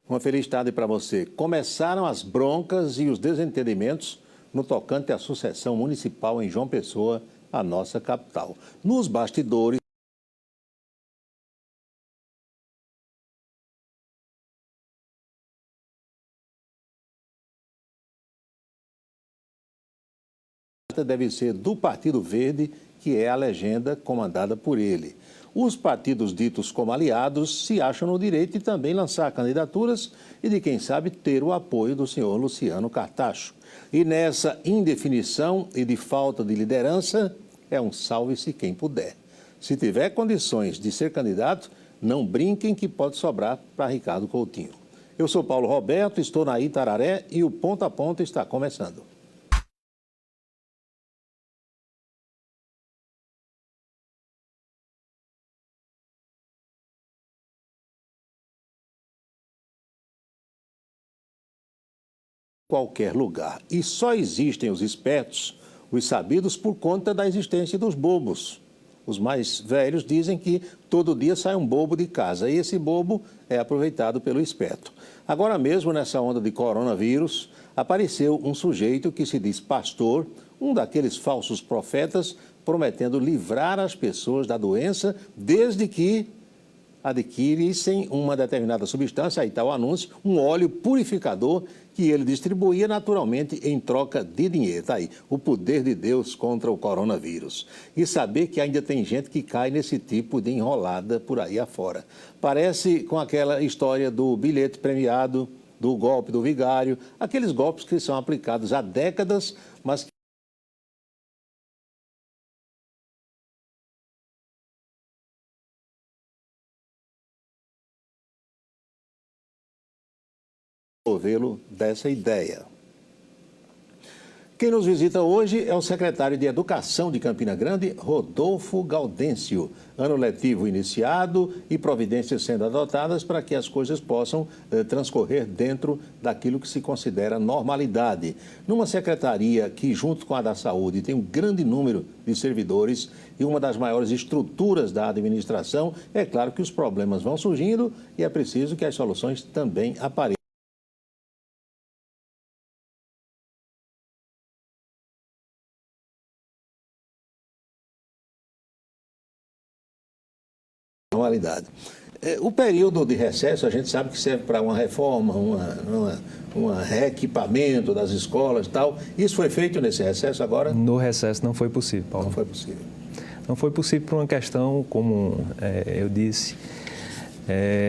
Uma feliz tarde para você. Começaram as broncas e os desentendimentos no tocante à sucessão municipal em João Pessoa, a nossa capital. Nos bastidores, deve ser do Partido Verde, que é a legenda comandada por ele. Os partidos ditos como aliados se acham no direito de também lançar candidaturas e de, quem sabe, ter o apoio do senhor Luciano Cartacho. E nessa indefinição e de falta de liderança, é um salve-se quem puder. Se tiver condições de ser candidato, não brinquem que pode sobrar para Ricardo Coutinho. Eu sou Paulo Roberto, estou na Itararé e o Ponto a Ponto está começando. Qualquer lugar. E só existem os espertos, os sabidos, por conta da existência dos bobos. Os mais velhos dizem que todo dia sai um bobo de casa e esse bobo é aproveitado pelo esperto. Agora mesmo, nessa onda de coronavírus, apareceu um sujeito que se diz pastor, um daqueles falsos profetas, prometendo livrar as pessoas da doença desde que adquirissem uma determinada substância, aí está o anúncio, um óleo purificador que ele distribuía naturalmente em troca de dinheiro. Está aí, o poder de Deus contra o coronavírus. E saber que ainda tem gente que cai nesse tipo de enrolada por aí afora. Parece com aquela história do bilhete premiado, do golpe do vigário, aqueles golpes que são aplicados há décadas, mas que novelo dessa ideia. Quem nos visita hoje é o secretário de Educação de Campina Grande, Rodolfo Gaudêncio. Ano letivo iniciado e providências sendo adotadas para que as coisas possam transcorrer dentro daquilo que se considera normalidade. Numa secretaria que, junto com a da Saúde, tem um grande número de servidores e uma das maiores estruturas da administração, é claro que os problemas vão surgindo e é preciso que as soluções também apareçam. Normalidade. O período de recesso, a gente sabe que serve para uma reforma, um reequipamento das escolas e tal. Isso foi feito nesse recesso agora? No recesso não foi possível, Paulo. Não foi possível. Não foi possível por uma questão, como eu disse,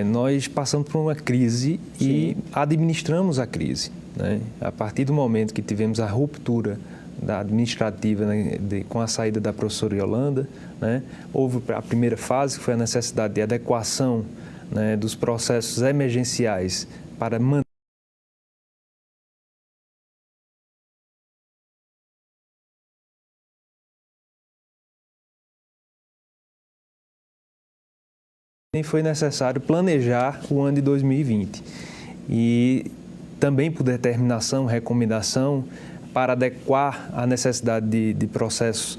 nós passamos por uma crise. Sim. E administramos a crise, né? A partir do momento que tivemos a ruptura da administrativa, né, com a saída da professora Yolanda, né, houve a primeira fase, que foi a necessidade de adequação, né, dos processos emergenciais para manter e foi necessário planejar o ano de 2020. E também por determinação, recomendação, para adequar a necessidade de processos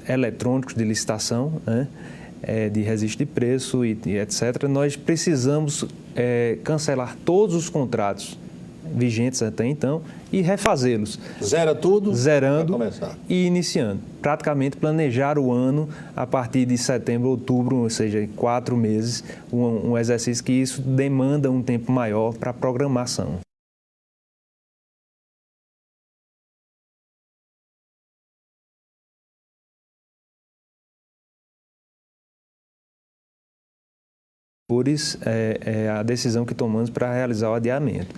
eletrônicos de licitação, né, de registro de preço e etc., nós precisamos cancelar todos os contratos vigentes até então e refazê-los. Zera tudo? Zerando e iniciando. Praticamente planejar o ano a partir de setembro, outubro, ou seja, 4 meses, um exercício que isso demanda um tempo maior para programação. A decisão que tomamos para realizar o adiamento.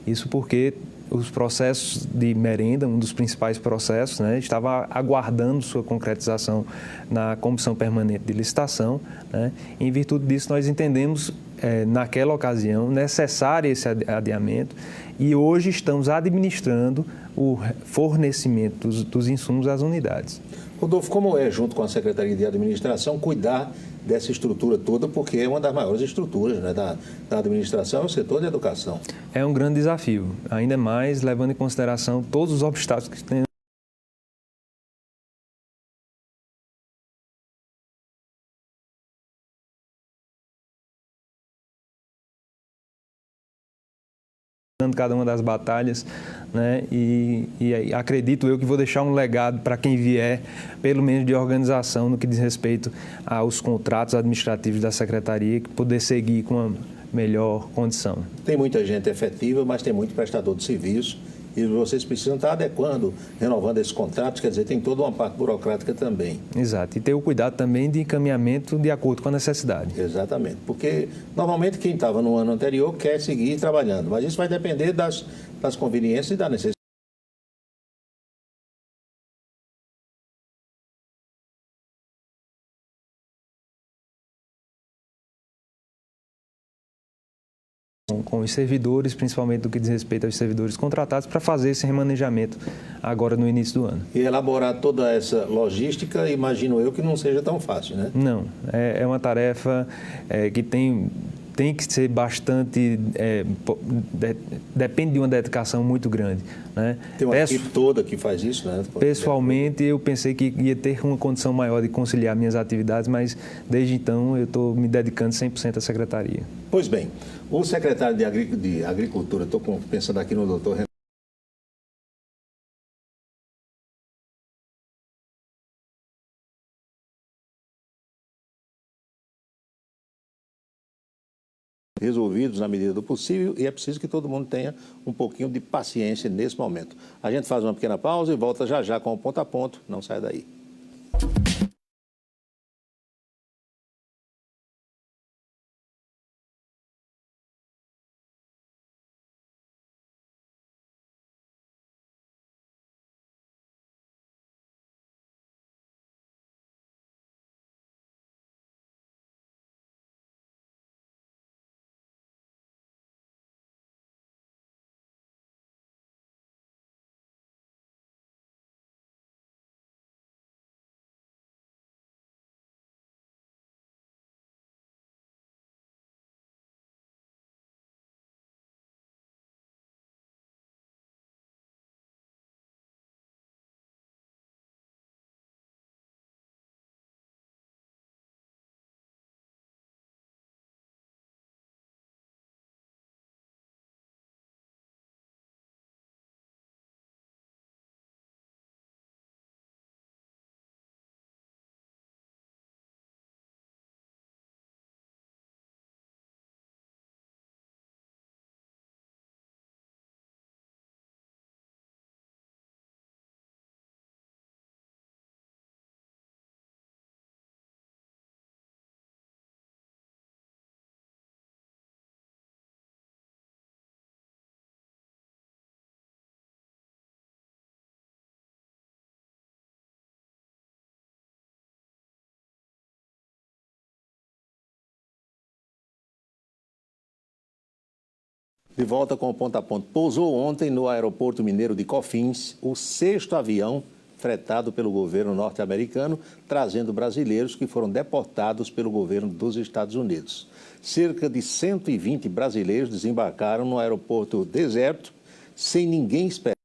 Isso porque os processos de merenda, um dos principais processos, né, estava aguardando sua concretização na Comissão Permanente de Licitação, né. Em virtude disso, nós entendemos, naquela ocasião, necessário esse adiamento e hoje estamos administrando o fornecimento dos insumos às unidades. Rodolfo, como é, junto com a Secretaria de Administração, cuidar dessa estrutura toda, porque é uma das maiores estruturas, né, da administração, é o setor de educação? É um grande desafio, ainda mais levando em consideração todos os obstáculos que tem cada uma das batalhas, né? E acredito eu que vou deixar um legado para quem vier, pelo menos de organização, no que diz respeito aos contratos administrativos da Secretaria, que poder seguir com uma melhor condição. Tem muita gente efetiva, mas tem muito prestador de serviço e vocês precisam estar adequando, renovando esses contratos, quer dizer, tem toda uma parte burocrática também. Exato, e ter o cuidado também de encaminhamento de acordo com a necessidade. Exatamente, porque normalmente quem estava no ano anterior quer seguir trabalhando, mas isso vai depender das conveniências e da necessidade. Com os servidores, principalmente do que diz respeito aos servidores contratados, para fazer esse remanejamento agora no início do ano. E elaborar toda essa logística, imagino eu que não seja tão fácil, né? Não, é uma tarefa que tem que ser bastante, depende de uma dedicação muito grande, né? Tem uma equipe toda que faz isso, né? Pessoalmente, eu pensei que ia ter uma condição maior de conciliar minhas atividades, mas desde então eu estou me dedicando 100% à secretaria. Pois bem, o secretário de Agricultura, estou pensando aqui no doutor resolvidos na medida do possível e é preciso que todo mundo tenha um pouquinho de paciência nesse momento. A gente faz uma pequena pausa e volta já já com o ponto a ponto. Não sai daí. De volta com o ponto a ponto. Pousou ontem no aeroporto mineiro de Cofins o 6º avião fretado pelo governo norte-americano, trazendo brasileiros que foram deportados pelo governo dos Estados Unidos. Cerca de 120 brasileiros desembarcaram no aeroporto deserto, sem ninguém esperar.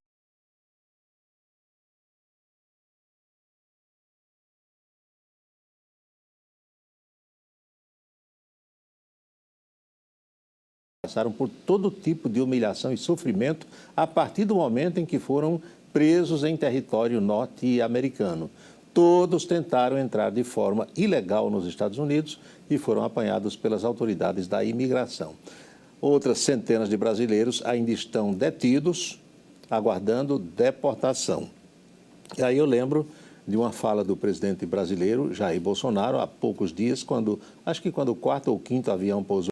Passaram por todo tipo de humilhação e sofrimento a partir do momento em que foram presos em território norte-americano. Todos tentaram entrar de forma ilegal nos Estados Unidos e foram apanhados pelas autoridades da imigração. Outras centenas de brasileiros ainda estão detidos, aguardando deportação. E aí eu lembro de uma fala do presidente brasileiro, Jair Bolsonaro, há poucos dias, acho que quando o 4º ou 5º avião pousou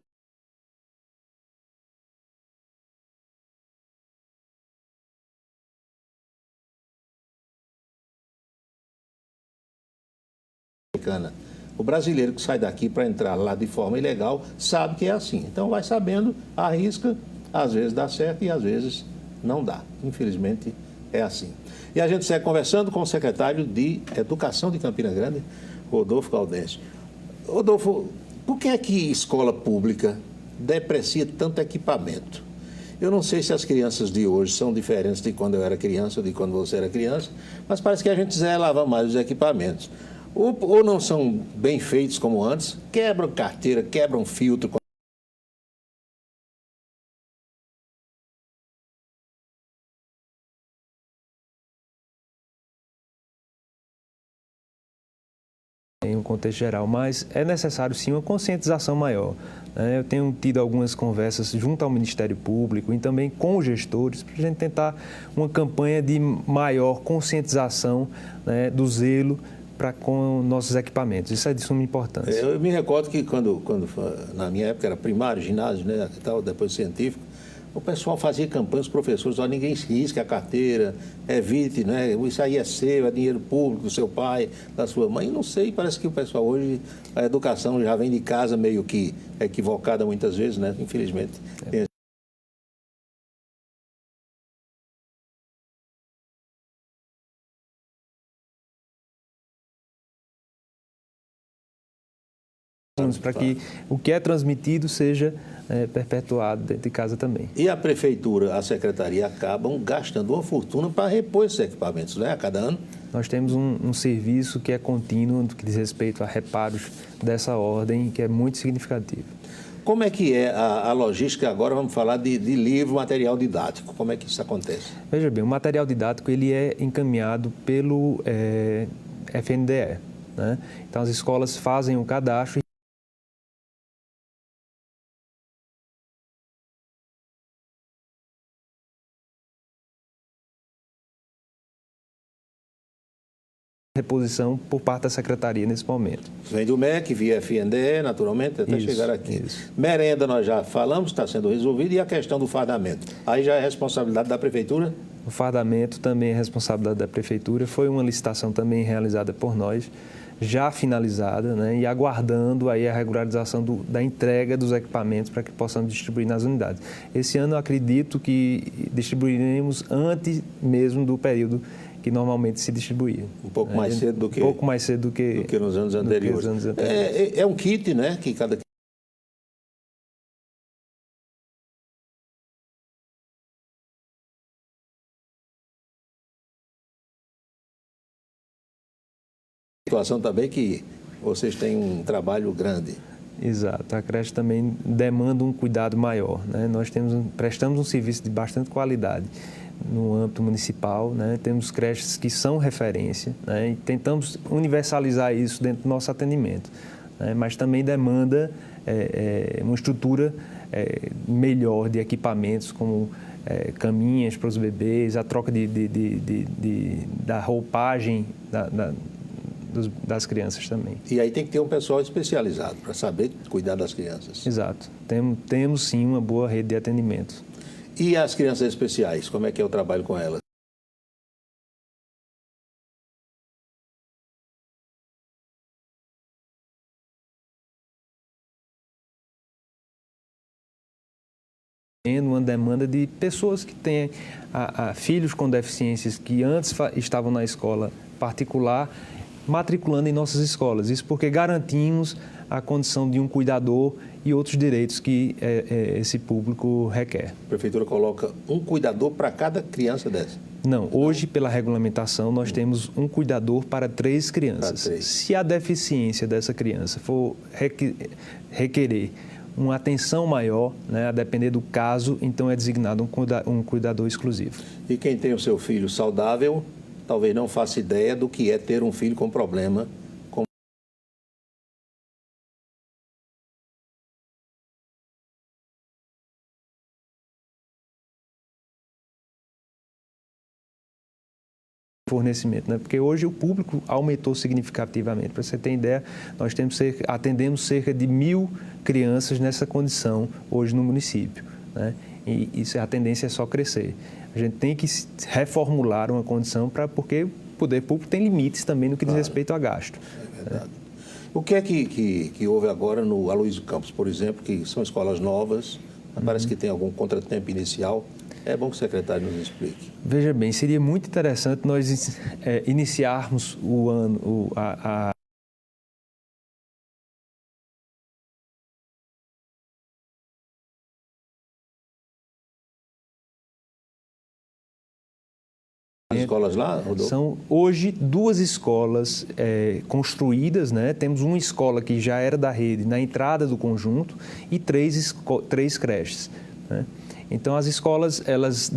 americana. O brasileiro que sai daqui para entrar lá de forma ilegal sabe que é assim. Então vai sabendo, arrisca, às vezes dá certo e às vezes não dá. Infelizmente é assim. E a gente segue conversando com o secretário de Educação de Campina Grande, Rodolfo Gaudêncio. Rodolfo, por que é que escola pública deprecia tanto equipamento? Eu não sei se as crianças de hoje são diferentes de quando eu era criança ou de quando você era criança, mas parece que a gente zelava mais os equipamentos. Ou não são bem feitos como antes, quebram carteira, quebram filtro. contexto geral, mas é necessário sim uma conscientização maior. Eu tenho tido algumas conversas junto ao Ministério Público e também com os gestores para a gente tentar uma campanha de maior conscientização, né, do zelo com nossos equipamentos. Isso é de suma importância. Eu me recordo que quando na minha época era primário, ginásio, né, tal, depois científico, o pessoal fazia campanhas, os professores, ó, ninguém risque a carteira, evite, né? Isso aí é seu, é dinheiro público do seu pai, da sua mãe. Não sei, parece que o pessoal hoje, a educação já vem de casa meio que equivocada muitas vezes, né? Infelizmente. Tem para que o que é transmitido seja perpetuado dentro de casa também. E a prefeitura, a secretaria acabam gastando uma fortuna para repor esses equipamentos, né? A cada ano. Nós temos um serviço que é contínuo, que diz respeito a reparos dessa ordem, que é muito significativo. Como é que é a logística agora? Vamos falar de livro, material didático. Como é que isso acontece? Veja bem, o material didático ele é encaminhado pelo FNDE, né? Então, as escolas fazem o cadastro reposição por parte da secretaria nesse momento. Vem do MEC, via FNDE, naturalmente, até chegar aqui. Isso. Merenda nós já falamos, está sendo resolvido, e a questão do fardamento? Aí já é responsabilidade da prefeitura? O fardamento também é responsabilidade da prefeitura, foi uma licitação também realizada por nós, já finalizada, né, e aguardando aí a regularização da entrega dos equipamentos para que possamos distribuir nas unidades. Esse ano eu acredito que distribuiremos antes mesmo do período que normalmente se distribuía. Um pouco mais cedo do que... Um pouco mais cedo do que nos anos anteriores. É um kit, né, que cada... situação também que vocês têm um trabalho grande. Exato, a creche também demanda um cuidado maior, né? Nós prestamos um serviço de bastante qualidade no âmbito municipal, né? Temos creches que são referência, né? E tentamos universalizar isso dentro do nosso atendimento, né? Mas também demanda uma estrutura melhor de equipamentos, como caminhas para os bebês, a troca da roupagem das crianças também. E aí tem que ter um pessoal especializado para saber cuidar das crianças. Exato. Temos sim uma boa rede de atendimento. E as crianças especiais, como é que é o trabalho com elas? Uma demanda de pessoas que têm filhos com deficiências que antes estavam na escola particular, matriculando em nossas escolas. Isso porque garantimos a condição de um cuidador e outros direitos que esse público requer. A prefeitura coloca um cuidador para cada criança dessa? Não, hoje pela regulamentação nós temos um cuidador para 3 crianças. Para 3. Se a deficiência dessa criança for requerer uma atenção maior, né, a depender do caso, então é designado um cuidador exclusivo. E quem tem o seu filho saudável, talvez não faça ideia do que é ter um filho com problema. Fornecimento, né? Porque hoje o público aumentou significativamente. Para você ter ideia, nós atendemos cerca de 1.000 crianças nessa condição hoje no município, né? E a tendência é só crescer. A gente tem que reformular uma condição porque o poder público tem limites também no que diz respeito a gasto. É verdade. O que é que houve agora no Aloysio Campos, por exemplo, que são escolas novas, parece que tem algum contratempo inicial? É bom que o secretário nos explique. Veja bem, seria muito interessante nós iniciarmos o ano, a As escolas lá, Rodolfo? São hoje 2 escolas construídas, né? Temos uma escola que já era da rede na entrada do conjunto e 3 creches, né? Então, as escolas, elas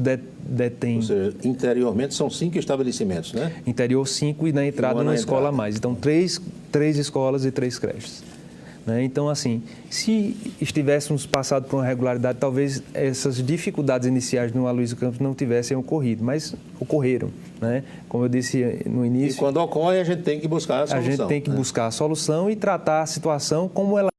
detêm... Ou seja, interiormente são 5 estabelecimentos, né? Interior 5 e na entrada uma escola a mais. Então, 3 3 escolas e 3 creches. Né? Então, assim, se estivéssemos passado por uma regularidade, talvez essas dificuldades iniciais no Aloysio Campos não tivessem ocorrido, mas ocorreram. Né? Como eu disse no início... E quando ocorre, a gente tem que buscar a solução. A gente tem que buscar a solução e tratar a situação como ela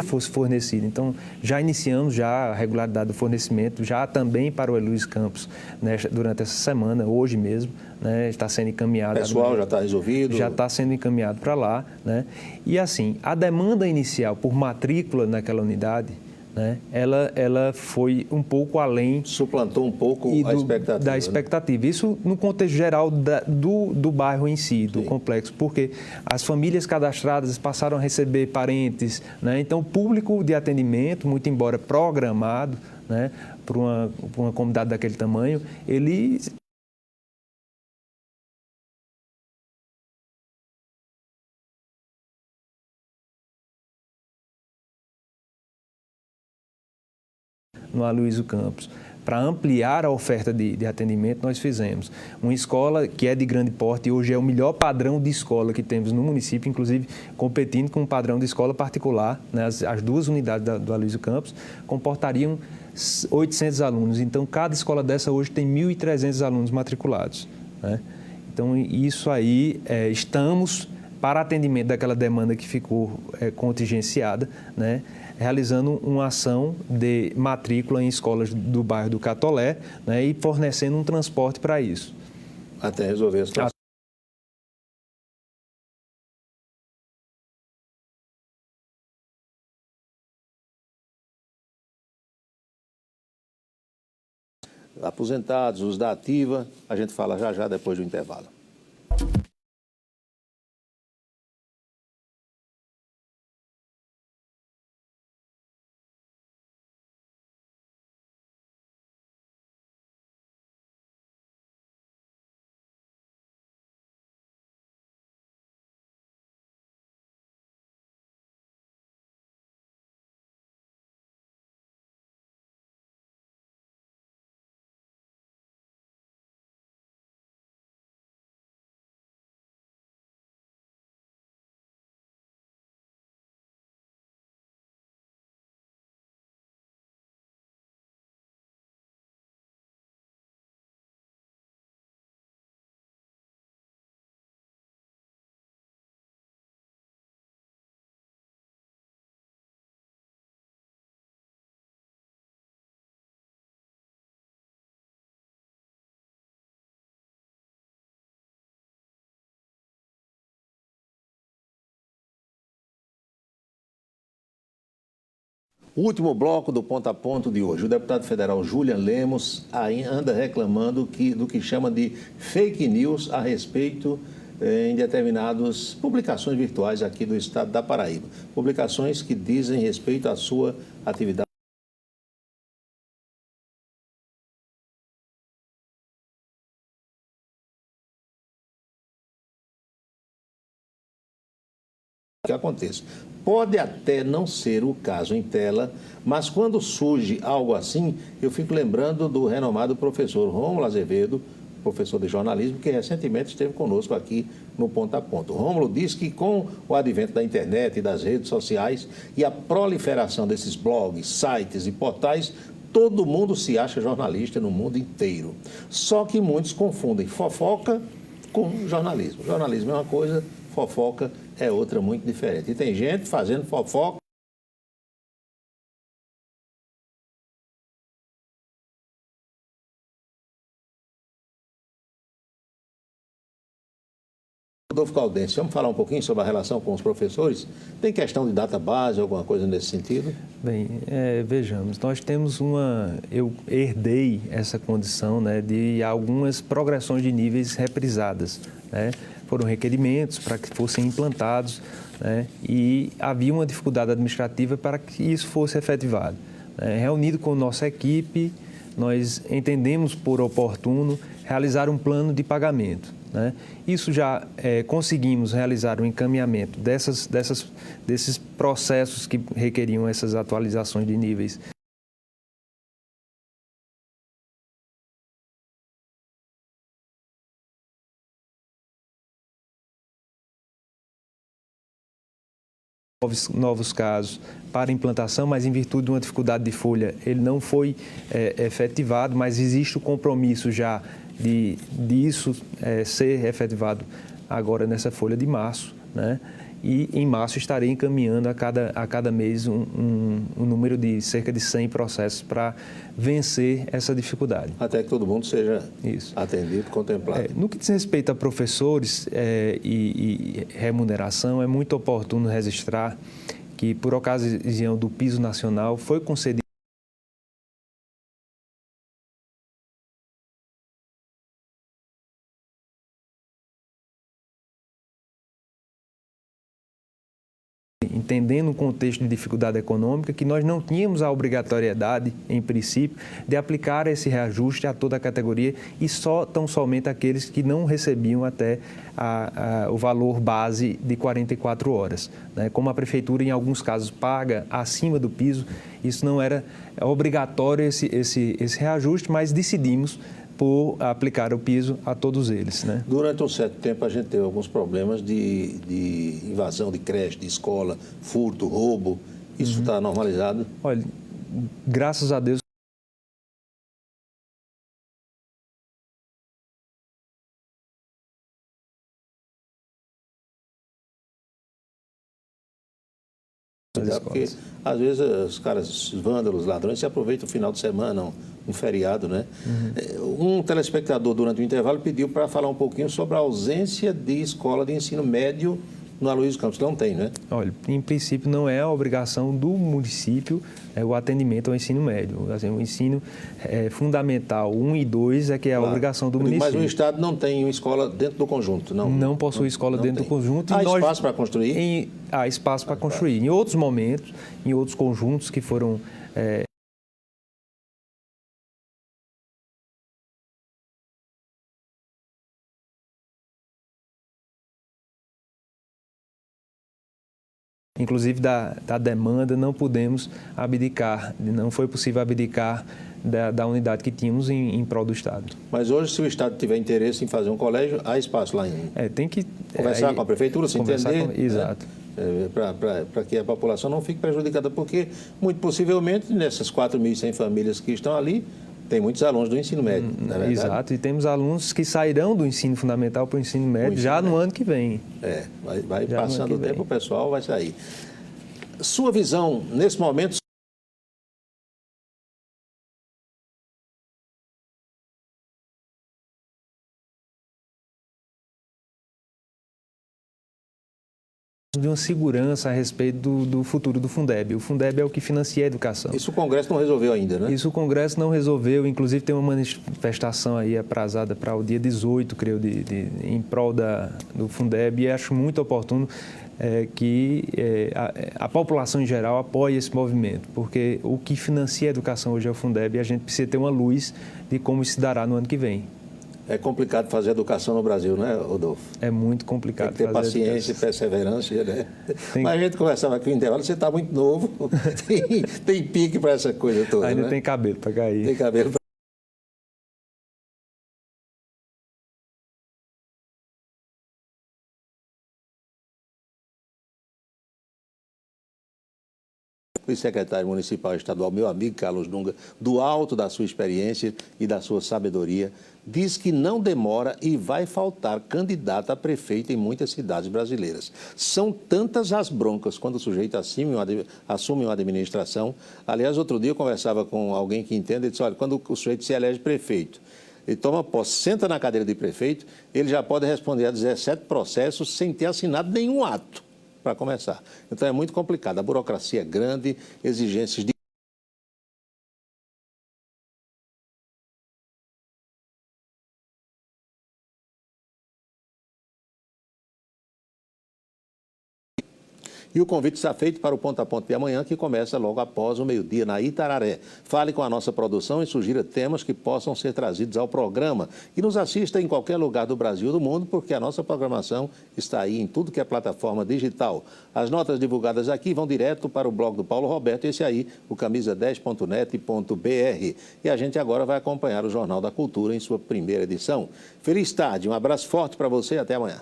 fosse fornecido. Então, já iniciamos já a regularidade do fornecimento, já também para o Aloysio Campos, né, durante essa semana, hoje mesmo, né, está sendo encaminhado. O pessoal já está resolvido? Já está sendo encaminhado para lá. Né? E assim, a demanda inicial por matrícula naquela unidade, né, ela foi um pouco além... Suplantou um pouco a expectativa. Da expectativa. Né? Isso no contexto geral do bairro em si, do complexo, porque as famílias cadastradas passaram a receber parentes, né? Então o público de atendimento, muito embora programado, né, para uma comunidade daquele tamanho, ele... no Aloysio Campos. Para ampliar a oferta de atendimento, nós fizemos uma escola que é de grande porte e hoje é o melhor padrão de escola que temos no município, inclusive competindo com o padrão de escola particular. Né? As 2 unidades do Aloysio Campos comportariam 800 alunos. Então, cada escola dessa hoje tem 1.300 alunos matriculados. Né? Então, isso aí, estamos para atendimento daquela demanda que ficou contingenciada, né? Realizando uma ação de matrícula em escolas do bairro do Catolé, né, e fornecendo um transporte para isso. Até resolver a situação. Aposentados, os da ativa, a gente fala já depois do intervalo. O último bloco do Ponto a Ponto de hoje. O deputado federal Julian Lemos anda reclamando do que chama de fake news a respeito em determinadas publicações virtuais aqui do estado da Paraíba. Publicações que dizem respeito à sua atividade. Que aconteça. Pode até não ser o caso em tela, mas quando surge algo assim, eu fico lembrando do renomado professor Rômulo Azevedo, professor de jornalismo, que recentemente esteve conosco aqui no Ponto a Ponto. Rômulo diz que com o advento da internet e das redes sociais e a proliferação desses blogs, sites e portais, todo mundo se acha jornalista no mundo inteiro. Só que muitos confundem fofoca com jornalismo. Jornalismo é uma coisa, fofoca é outra muito diferente. E tem gente fazendo fofoca Rodolfo Caldense, vamos falar um pouquinho sobre a relação com os professores? Tem questão de database, alguma coisa nesse sentido? Bem, vejamos, nós temos eu herdei essa condição, né, de algumas progressões de níveis reprisadas, né? Foram requerimentos para que fossem implantados, né, e havia uma dificuldade administrativa para que isso fosse efetivado. Reunido com nossa equipe, nós entendemos por oportuno realizar um plano de pagamento, né? Isso já conseguimos realizar o encaminhamento desses processos que requeriam essas atualizações de níveis. Novos casos para implantação, mas em virtude de uma dificuldade de folha, ele não foi efetivado, mas existe o compromisso já de isso ser efetivado agora nessa folha de março, né? E em março estarei encaminhando a cada mês um número de cerca de 100 processos para vencer essa dificuldade. Até que todo mundo seja atendido, contemplado. No que diz respeito a professores e remuneração, é muito oportuno registrar que, por ocasião do piso nacional, foi concedido entendendo o contexto de dificuldade econômica, que nós não tínhamos a obrigatoriedade, em princípio, de aplicar esse reajuste a toda a categoria e tão somente aqueles que não recebiam até o valor base de 44 horas. Né? Como a Prefeitura, em alguns casos, paga acima do piso, isso não era obrigatório esse reajuste, mas decidimos por aplicar o piso a todos eles, né? Durante um certo tempo a gente teve alguns problemas de invasão de creche, de escola, furto, roubo. Isso está normalizado? Olha, graças a Deus, porque às vezes os caras, os vândalos, ladrões, se aproveitam o final de semana, um feriado, né? Um telespectador, durante o intervalo, pediu para falar um pouquinho sobre a ausência de escola de ensino médio no Aloysio Campos. Não tem, né? Olha, em princípio não é a obrigação do município o atendimento ao ensino médio. Assim, o ensino fundamental 1 e 2 é que é a obrigação do município. Mas o Estado não tem uma escola dentro do conjunto, não? Não possui escola dentro do conjunto. Há espaço para construir? Há espaço para construir. Em outros momentos, em outros conjuntos que foram... Inclusive da demanda, não pudemos abdicar, não foi possível abdicar da unidade que tínhamos em prol do Estado. Mas hoje, se o Estado tiver interesse em fazer um colégio, há espaço lá em... Tem que... Conversar com a Prefeitura, se entender. Exato. Para que a população não fique prejudicada, porque, muito possivelmente, nessas 4.100 famílias que estão ali, tem muitos alunos do ensino médio, não é verdade? Exato, e temos alunos que sairão do ensino fundamental para o ensino médio já no ano que vem. Vai passando o tempo, o pessoal vai sair. Sua visão, nesse momento, de uma segurança a respeito do futuro do Fundeb. O Fundeb é o que financia a educação. Isso o Congresso não resolveu ainda, né? Isso o Congresso não resolveu, inclusive tem uma manifestação aí aprazada para o dia 18, creio, em prol do Fundeb, e acho muito oportuno que a população em geral apoie esse movimento, porque o que financia a educação hoje é o Fundeb e a gente precisa ter uma luz de como isso se dará no ano que vem. É complicado fazer educação no Brasil, não é, Rodolfo? É muito complicado. Tem que ter paciência e perseverança, né? Mas a gente conversava aqui no intervalo, você está muito novo, tem pique para essa coisa toda, ainda, né? Tem cabelo para cair. Tem cabelo para... O secretário municipal estadual, meu amigo Carlos Dunga, do alto da sua experiência e da sua sabedoria, diz que não demora e vai faltar candidato a prefeito em muitas cidades brasileiras. São tantas as broncas quando o sujeito assume uma administração. Aliás, outro dia eu conversava com alguém que entende e disse, olha, quando o sujeito se elege prefeito, ele toma posse, senta na cadeira de prefeito, ele já pode responder a 17 processos sem ter assinado nenhum ato, para começar. Então é muito complicado. A burocracia é grande, exigências de... E o convite está feito para o Ponto a Ponto de amanhã, que começa logo após o meio-dia na Itararé. Fale com a nossa produção e sugira temas que possam ser trazidos ao programa. E nos assista em qualquer lugar do Brasil e do mundo, porque a nossa programação está aí em tudo que é plataforma digital. As notas divulgadas aqui vão direto para o blog do Paulo Roberto, esse aí, o camisa10.net.br. E a gente agora vai acompanhar o Jornal da Cultura em sua primeira edição. Feliz tarde, um abraço forte para você e até amanhã.